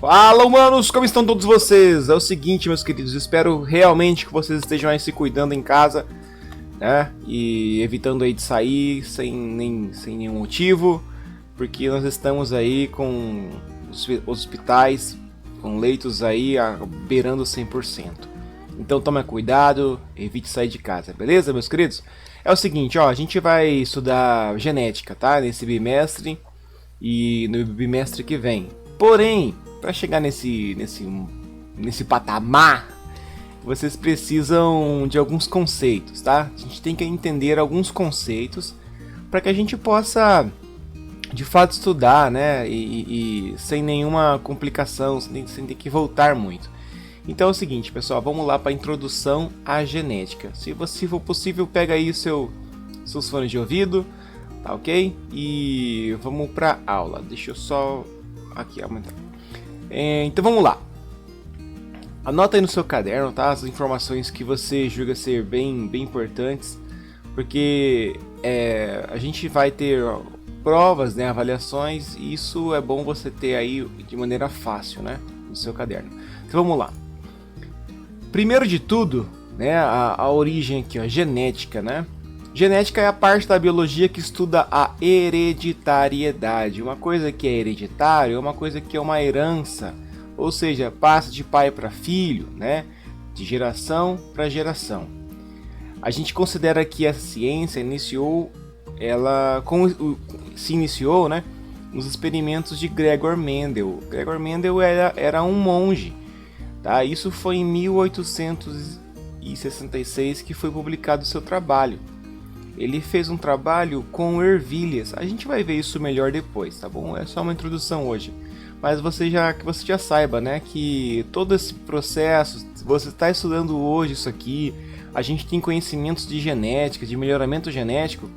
Fala, humanos, como estão todos vocês? É o seguinte, meus queridos, espero realmente que vocês estejam aí se cuidando em casa, né? E evitando aí de sair sem nenhum motivo, porque nós estamos aí com os hospitais, com leitos aí beirando 100%. Então tome cuidado, evite sair de casa, beleza, meus queridos? É o seguinte, ó, a gente vai estudar genética, tá? Nesse bimestre e no bimestre que vem. Porém, para chegar nesse patamar, vocês precisam de alguns conceitos, tá? A gente tem que entender alguns conceitos para que a gente possa, de fato, estudar, né? E sem nenhuma complicação, sem ter que voltar muito. Então é o seguinte, pessoal, vamos lá para a introdução à genética. Se for possível, pega aí seus fones de ouvido, tá ok? E vamos para a aula. Deixa eu só aqui aumentar. Então vamos lá. Anota aí no seu caderno, tá? As informações que você julga ser bem importantes, porque a gente vai ter provas, né, avaliações, e isso é bom você ter aí de maneira fácil, né, no seu caderno. Então vamos lá. Primeiro de tudo, né, a origem aqui, ó, genética, né? Genética é a parte da biologia que estuda a hereditariedade. Uma coisa que é hereditária é uma coisa que é uma herança, ou seja, passa de pai para filho, né? De geração para geração. A gente considera que essa ciência se iniciou, né, nos experimentos de Gregor Mendel. Gregor Mendel era um monge, tá? Isso foi em 1866 que foi publicado o seu trabalho. Ele fez um trabalho com ervilhas. A gente vai ver isso melhor depois, tá bom? É só uma introdução hoje. Mas que você já saiba, né, que todo esse processo, você está estudando hoje isso aqui, a gente tem conhecimentos de genética, de melhoramento genético,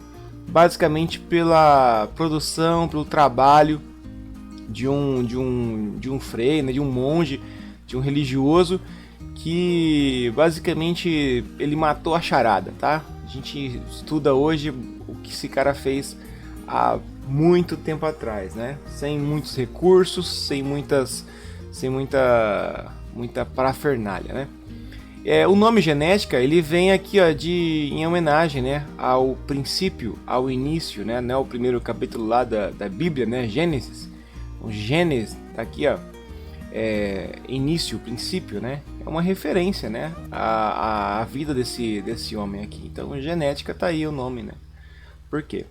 basicamente pela produção, pelo trabalho de um frei, né, de um monge, de um religioso, que basicamente ele matou a charada, tá? A gente estuda hoje o que esse cara fez há muito tempo atrás, né? Sem muitos recursos, sem muita parafernália, né? O nome genética, ele vem aqui, ó, em homenagem, né, ao princípio, ao início, né? O primeiro capítulo lá da Bíblia, né? Gênesis. O Gênesis tá aqui, ó. Início, princípio, né? É uma referência, né, à vida desse homem aqui. Então, genética tá aí o nome, né? Por quê?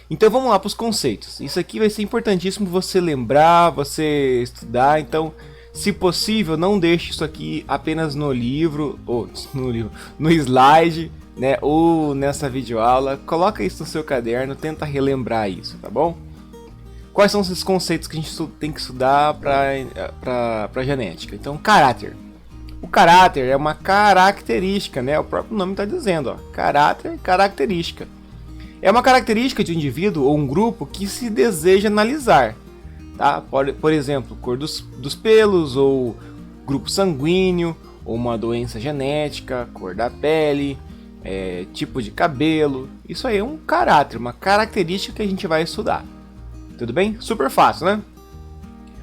Então vamos lá para os conceitos. Isso aqui vai ser importantíssimo você lembrar, você estudar. Então, se possível, não deixe isso aqui apenas no livro, ou no slide, né, ou nessa videoaula. Coloca isso no seu caderno, tenta relembrar isso, tá bom? Quais são esses conceitos que a gente tem que estudar para genética? Então, caráter. O caráter é uma característica, né? O próprio nome está dizendo, ó, caráter, característica. É uma característica de um indivíduo ou um grupo que se deseja analisar, tá? Por exemplo, cor dos pelos, ou grupo sanguíneo, ou uma doença genética, cor da pele, tipo de cabelo. Isso aí é um caráter, uma característica que a gente vai estudar. Tudo bem? Super fácil, né?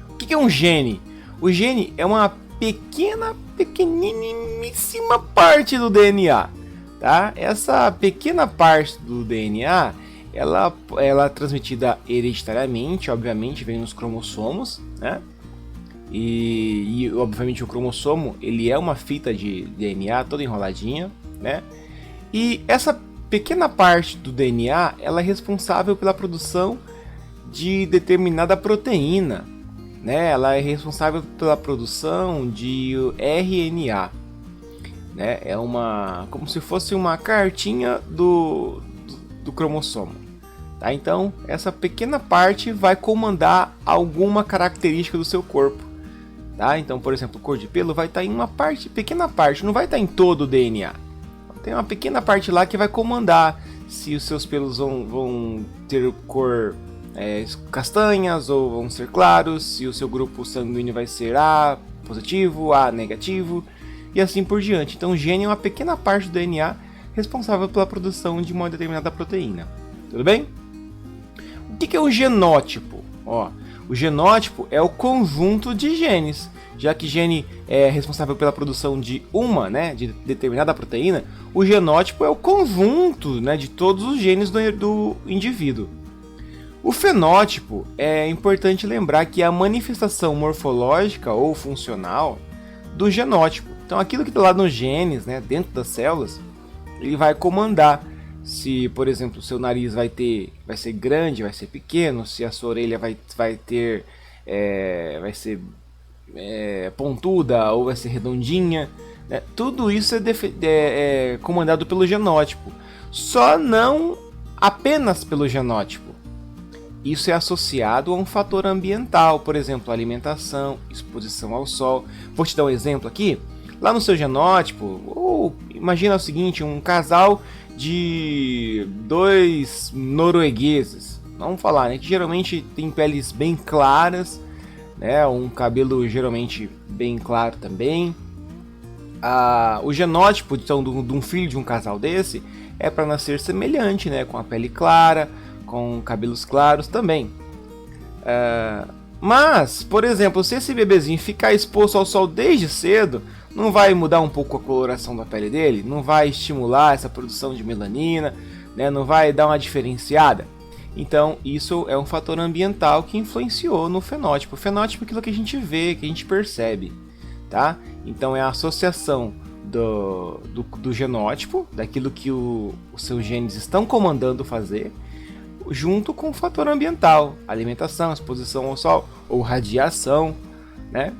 O que é um gene? O gene é uma pequeniníssima parte do DNA, tá? Essa pequena parte do DNA, ela é transmitida hereditariamente, obviamente, vem nos cromossomos, né? E obviamente o cromossomo, ele é uma fita de DNA toda enroladinha, né? E essa pequena parte do DNA, ela é responsável pela produção de determinada proteína, né? Ela é responsável pela produção de RNA, né? É como se fosse uma cartinha do cromossomo, tá? Então essa pequena parte vai comandar alguma característica do seu corpo, tá? Então, por exemplo, cor de pelo vai estar em uma pequena parte, não vai estar em todo o DNA. Tem uma pequena parte lá que vai comandar se os seus pelos vão ter cor castanhas ou vão ser claros, se o seu grupo sanguíneo vai ser A positivo, A negativo e assim por diante. Então o gene é uma pequena parte do DNA responsável pela produção de uma determinada proteína. Tudo bem? O que é o genótipo? O genótipo é o conjunto de genes, já que gene é responsável pela produção de uma, né, de determinada proteína, o genótipo é o conjunto, né, de todos os genes do indivíduo. O fenótipo é importante lembrar que é a manifestação morfológica ou funcional do genótipo. Então aquilo que está lá nos genes, né, dentro das células, ele vai comandar se, por exemplo, o seu nariz vai ser grande, vai ser pequeno, se a sua orelha vai ser pontuda ou vai ser redondinha, né? Tudo isso é comandado pelo genótipo, só não apenas pelo genótipo. Isso é associado a um fator ambiental, por exemplo, alimentação, exposição ao sol. Vou te dar um exemplo aqui. Lá no seu genótipo, imagina o seguinte, um casal de 2 noruegueses, vamos falar, né, que geralmente tem peles bem claras, né, um cabelo geralmente bem claro também. O genótipo então, de um filho de um casal desse é para nascer semelhante, né, com a pele clara, com cabelos claros também. Mas, por exemplo, se esse bebezinho ficar exposto ao sol desde cedo, não vai mudar um pouco a coloração da pele dele? Não vai estimular essa produção de melanina? Né? Não vai dar uma diferenciada? Então, isso é um fator ambiental que influenciou no fenótipo. O fenótipo é aquilo que a gente vê, que a gente percebe. Tá? Então, é a associação do genótipo, daquilo que os seus genes estão comandando fazer, junto com o fator ambiental, alimentação, exposição ao sol ou radiação, né?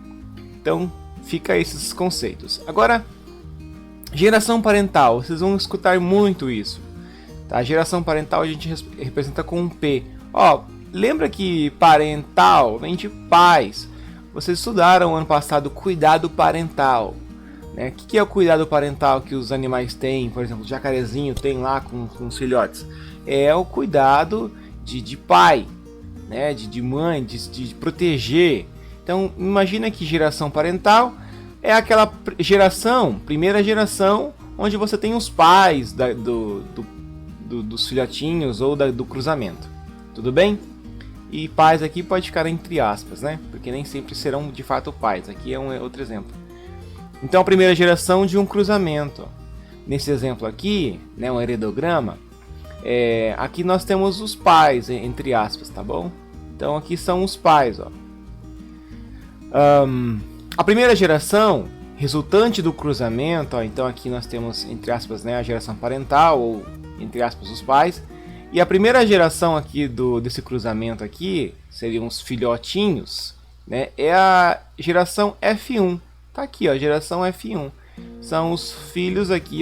Então, fica esses conceitos. Agora, geração parental, vocês vão escutar muito isso. Tá? A geração parental a gente representa com um P. Lembra que parental vem de pais. Vocês estudaram ano passado cuidado parental. Né? O que é o cuidado parental que os animais têm? Por exemplo, o jacarezinho tem lá com os filhotes. É o cuidado de pai, né? de mãe, de proteger. Então, imagina que geração parental é aquela primeira geração, onde você tem os pais dos filhotinhos ou do cruzamento. Tudo bem? E pais aqui pode ficar entre aspas, né? Porque nem sempre serão de fato pais. Aqui é um outro exemplo. Então, a primeira geração de um cruzamento. Nesse exemplo aqui, né, um heredograma, aqui nós temos os pais, entre aspas, tá bom? Então, aqui são os pais, ó. A primeira geração resultante do cruzamento, então aqui nós temos entre aspas, né, a geração parental ou entre aspas os pais, e a primeira geração aqui desse cruzamento aqui seriam os filhotinhos, né, é a geração F1. Tá aqui, ó, geração F1. São os filhos aqui,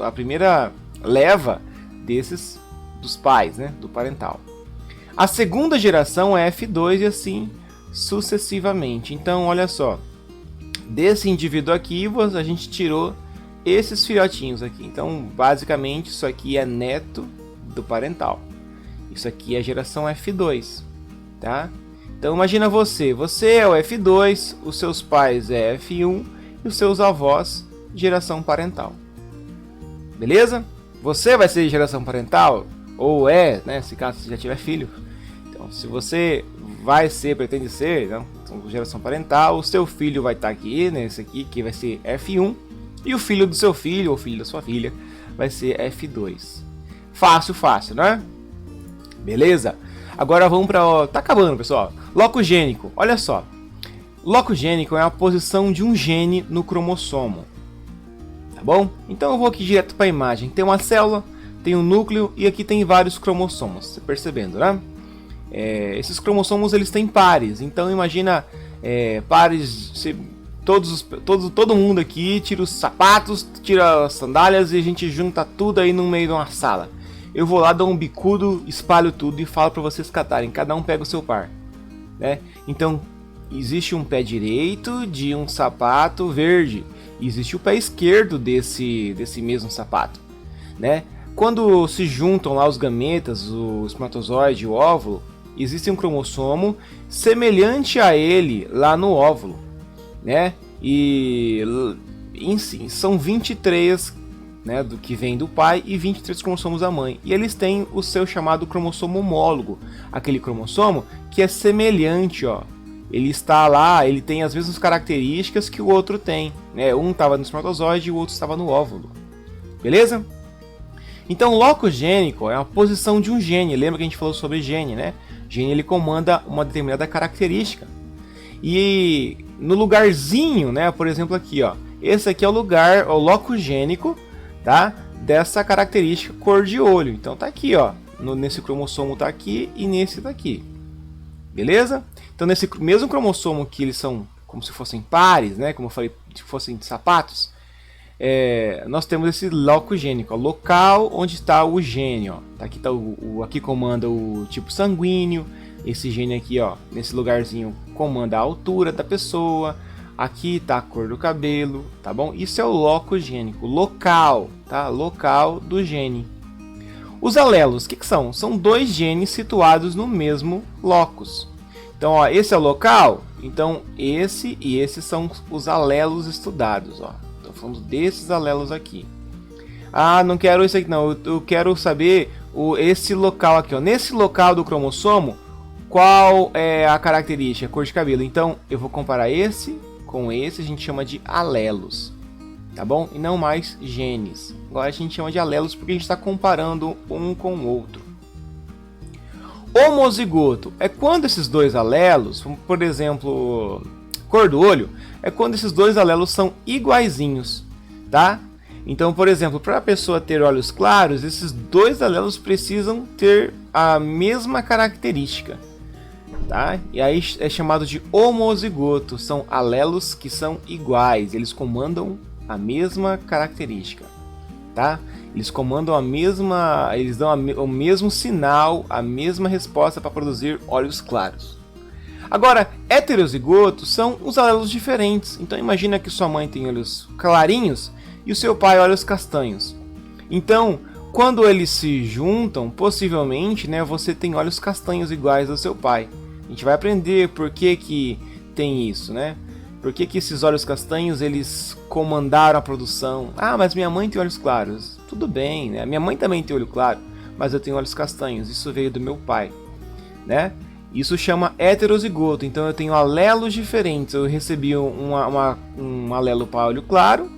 a primeira leva dos pais, né, do parental. A segunda geração é F2 e assim sucessivamente. Então, olha só, desse indivíduo aqui a gente tirou esses filhotinhos aqui. Então, basicamente, isso aqui é neto do parental. Isso aqui é a geração F2, tá? Então, imagina você é o F2, os seus pais é F1 e os seus avós geração parental. Beleza? Você vai ser geração parental ou né, se caso você já tiver filho. Então, se você pretende ser, né, geração parental, o seu filho vai estar aqui, nesse aqui, que vai ser F1, e o filho do seu filho, ou filho da sua filha, vai ser F2. Fácil, né? Beleza? Agora vamos para... Tá acabando, pessoal. Locogênico, olha só. Locogênico é a posição de um gene no cromossomo. Tá bom? Então eu vou aqui direto para a imagem. Tem uma célula, tem um núcleo, e aqui tem vários cromossomos, você percebendo, né? Esses cromossomos eles têm pares, então imagina pares, todo mundo aqui tira os sapatos, tira as sandálias e a gente junta tudo aí no meio de uma sala. Eu vou lá, dou um bicudo, espalho tudo e falo para vocês catarem, cada um pega o seu par, né? Então existe um pé direito de um sapato verde, e existe o pé esquerdo desse mesmo sapato, né? Quando se juntam lá os gametas, o espermatozoide e o óvulo, existe um cromossomo semelhante a ele lá no óvulo, né? E em si, são 23 né, do que vem do pai, e 23 cromossomos da mãe. E eles têm o seu chamado cromossomo homólogo, aquele cromossomo que é semelhante, ó. Ele está lá, ele tem as mesmas características que o outro tem, né? Um estava no espermatozoide e o outro estava no óvulo. Beleza? Então, loco gênico é a posição de um gene. Lembra que a gente falou sobre gene, né? Gene, ele comanda uma determinada característica. E no lugarzinho, né? Por exemplo, aqui, ó. Esse aqui é o lugar, o loco gênico, tá? Dessa característica cor de olho. Então tá aqui, ó. Nesse cromossomo tá aqui e nesse tá aqui. Beleza? Então nesse mesmo cromossomo que eles são como se fossem pares, né? Como eu falei, se fossem sapatos. Nós temos esse loco gênico, ó, local onde está o gene, ó. Aqui tá aqui comanda o tipo sanguíneo. Esse gene aqui, ó, nesse lugarzinho comanda a altura da pessoa. Aqui está a cor do cabelo, tá bom? Isso é o loco gênico, local, tá? Local do gene. Os alelos, o que são? São dois genes situados no mesmo locus. Então, ó, esse é o local. Então, esse e esse são os alelos estudados, ó. Estou falando desses alelos aqui. Ah, não quero isso aqui não. Eu quero saber esse local aqui, ó. Nesse local do cromossomo, qual é a característica? Cor de cabelo. Então, eu vou comparar esse com esse, a gente chama de alelos, tá bom? E não mais genes. Agora a gente chama de alelos porque a gente está comparando um com o outro. Homozigoto é quando esses dois alelos, por exemplo, cor do olho, é quando esses dois alelos são iguaizinhos, tá? Então, por exemplo, para a pessoa ter olhos claros, esses dois alelos precisam ter a mesma característica. Tá? E aí é chamado de homozigoto, são alelos que são iguais, eles comandam a mesma característica, tá? Eles comandam a mesma, eles dão o mesmo sinal, a mesma resposta para produzir olhos claros. Agora, heterozigotos são os alelos diferentes, então imagina que sua mãe tem olhos clarinhos e o seu pai olhos castanhos. Então, quando eles se juntam, possivelmente, né, você tem olhos castanhos iguais ao seu pai. A gente vai aprender por que tem isso, né? Por que esses olhos castanhos, eles comandaram a produção. Ah, mas minha mãe tem olhos claros. Tudo bem, né? Minha mãe também tem olho claro, mas eu tenho olhos castanhos. Isso veio do meu pai, Isso chama heterozigoto. Então eu tenho alelos diferentes. Eu recebi um alelo para olho claro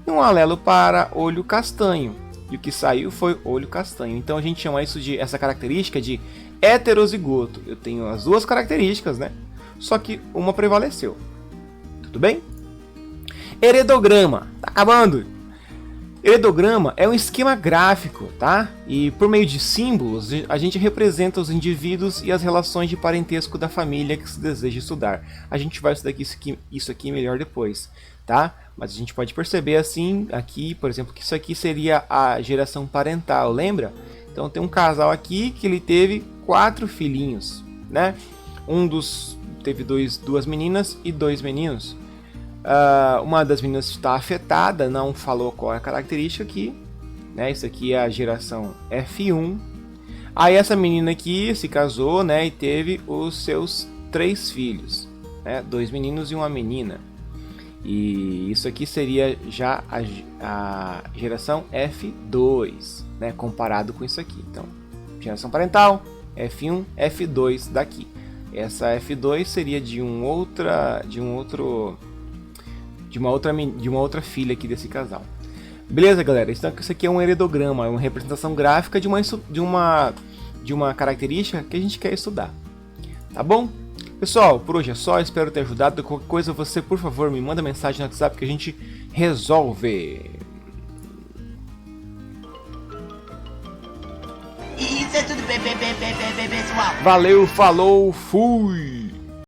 e um alelo para olho castanho. E o que saiu foi olho castanho. Então a gente chama essa característica de heterozigoto. Eu tenho as duas características, Só que uma prevaleceu. Tudo bem? Heredograma. Tá acabando. Heredograma é um esquema gráfico, tá? E por meio de símbolos, a gente representa os indivíduos e as relações de parentesco da família que se deseja estudar. A gente vai estudar isso aqui melhor depois, tá? Mas a gente pode perceber assim, aqui, por exemplo, que isso aqui seria a geração parental, lembra? Então tem um casal aqui que ele teve 4 filhinhos, teve duas meninas e 2 meninos. Uma das meninas está afetada, não falou qual é a característica aqui, Isso aqui é a geração F1. Aí essa menina aqui se casou, e teve os seus 3 filhos, 2 meninos e uma menina. E isso aqui seria já a geração F2, comparado com isso aqui. Então, geração parental, F1, F2 daqui. Essa F2 seria de uma outra filha aqui desse casal. Beleza, galera? Então, isso aqui é um heredograma, é uma representação gráfica de uma característica que a gente quer estudar. Tá bom? Pessoal, por hoje é só, espero ter ajudado. Qualquer coisa, você, por favor, me manda mensagem no WhatsApp que a gente resolve. Isso é tudo, pessoal. Valeu, falou, fui!